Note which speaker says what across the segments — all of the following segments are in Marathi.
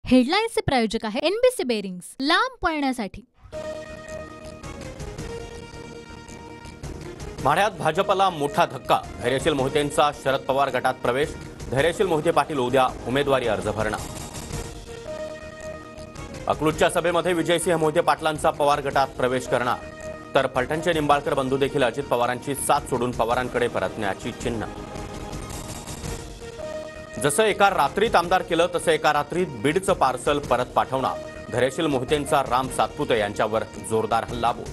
Speaker 1: हेडलाईन्सचे प्रायोजक आहे एनबीसी बेरिंग्स, लांब पळण्यासाठी।
Speaker 2: माढ्यात भाजपला मोठा धक्का। धैर्यशील मोहितेंचा शरद पवार गटात प्रवेश। धैर्यशील मोहिते पाटील उद्या उमेदवारी अर्ज भरणार। अकलूजच्या सभेमध्ये विजयसिंह मोहिते पाटलांचा पवार गटात प्रवेश करणार, तर फलटणचे निंबाळकर बंधू देखील अजित पवारांची साथ सोडून पवारांकडे परतण्याची चिन्ह। जसं एका रात्रीत आमदार केलं तसं एका रात्रीत बीडचं पार्सल परत पाठवणार। धैर्यशील मोहितेंचा राम सातपुते यांच्यावर जोरदार हल्लाबोल।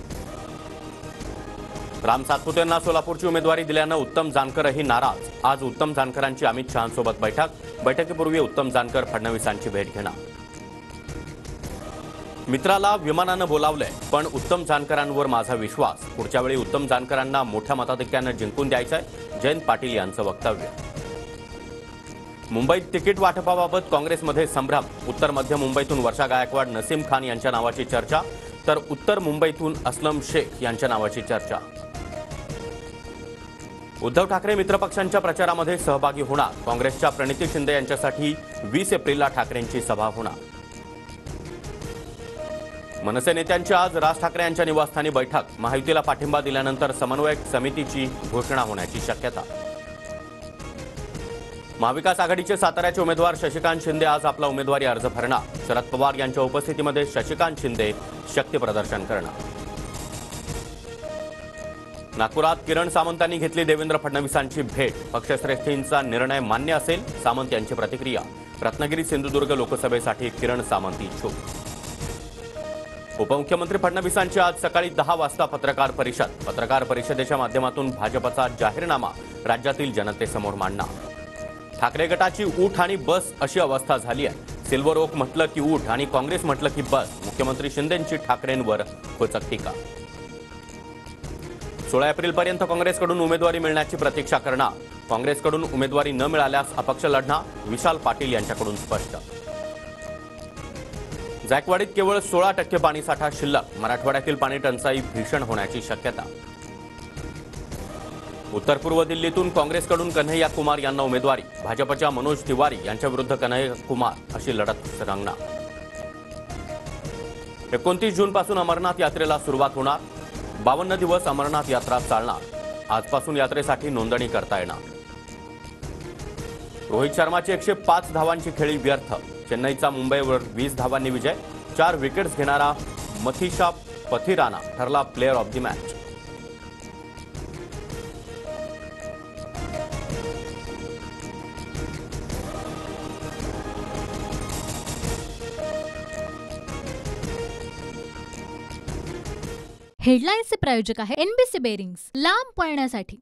Speaker 2: राम सातपुतेंना सोलापूरची उमेदवारी दिल्यानं उत्तम जानकरही नाराज। आज उत्तम जानकरांची अमित शहांसोबत बैठक। बैठकीपूर्वी उत्तम जानकर फडणवीसांची भेट घेणार। मित्राला विमानानं बोलावलंय, पण उत्तम जानकरांवर माझा विश्वास। पुढच्या वेळी उत्तम जानकरांना मोठ्या मताधिक्यानं जिंकून द्यायचंय, जयंत पाटील यांचं वक्तव्य। मुंबईत तिकीट वाटपाबाबत काँग्रेसमध्ये संभ्रम। उत्तर मध्य मुंबईतून वर्षा गायकवाड, नसीम खान यांच्या नावाची चर्चा, तर उत्तर मुंबईतून असलम शेख यांच्या नावाची चर्चा। उद्धव ठाकरे मित्रपक्षांच्या प्रचारामध्ये सहभागी होणार। काँग्रेसच्या प्रणिती शिंदे यांच्यासाठी 20 एप्रिलला ठाकरेंची सभा होणार। मनसे नेत्यांची आज राज ठाकरे यांच्या निवासस्थानी बैठक। महायुतीला पाठिंबा दिल्यानंतर समन्वयक समितीची घोषणा होण्याची शक्यता। महाविकास आघाडीचे साताऱ्याचे उमेदवार शशिकांत शिंदे आज आपला उमेदवारी अर्ज भरणार। शरद पवार यांच्या उपस्थितीमध्ये शशिकांत शिंदे शक्ती प्रदर्शन करणार। नागपुरात किरण सामंतांनी घेतली देवेंद्र फडणवीसांची भेट। पक्षश्रेष्ठींचा निर्णय मान्य असेल, सामंत यांची प्रतिक्रिया। रत्नागिरी सिंधुदुर्ग लोकसभेसाठी किरण सामंत इच्छुक। उपमुख्यमंत्री फडणवीसांची आज सकाळी 10 वाजता पत्रकार परिषद। पत्रकार परिषदेच्या माध्यमातून भाजपचा जाहीरनामा राज्यातील जनतेसमोर मांडणार। ठाकरे गटाची ऊठ आणि बस अशी अवस्था झाली आहे। सिल्वर ओक म्हटलं की ऊठ आणि काँग्रेस म्हटलं की बस। मुख्यमंत्री शिंदेंची ठाकरेंवर खोचक टीका। 16 एप्रिलपर्यंत काँग्रेसकडून उमेदवारी मिळण्याची प्रतीक्षा करणार। काँग्रेसकडून उमेदवारी न मिळाल्यास अपक्ष लढणार, विशाल पाटील यांच्याकडून स्पष्ट। जायकवाडीत केवळ 16% पाणीसाठा शिल्लक। मराठवाड्यातील पाणी टंचाई भीषण होण्याची शक्यता। उत्तर पूर्व दिल्लीतून काँग्रेसकडून कन्हैया कुमार यांना उमेदवारी। भाजपच्या मनोज तिवारी यांच्याविरुद्ध कन्हैया कुमार अशी लढत रंगणार। 29 जूनपासून अमरनाथ यात्रेला सुरुवात होणार। 52 दिवस अमरनाथ यात्रा चालणार। आजपासून यात्रेसाठी नोंदणी करता येणार। रोहित शर्माची 105 धावांची खेळी व्यर्थ। चेन्नईचा मुंबईवर 20 धावांनी विजय। 4 विकेट्स घेणारा मथीशा पथिराना ठरला प्लेअर ऑफ द मॅच।
Speaker 1: हेडलाईन्सचे प्रायोजक आहे एनबीसी बेरिंग्स, लांब पळण्यासाठी।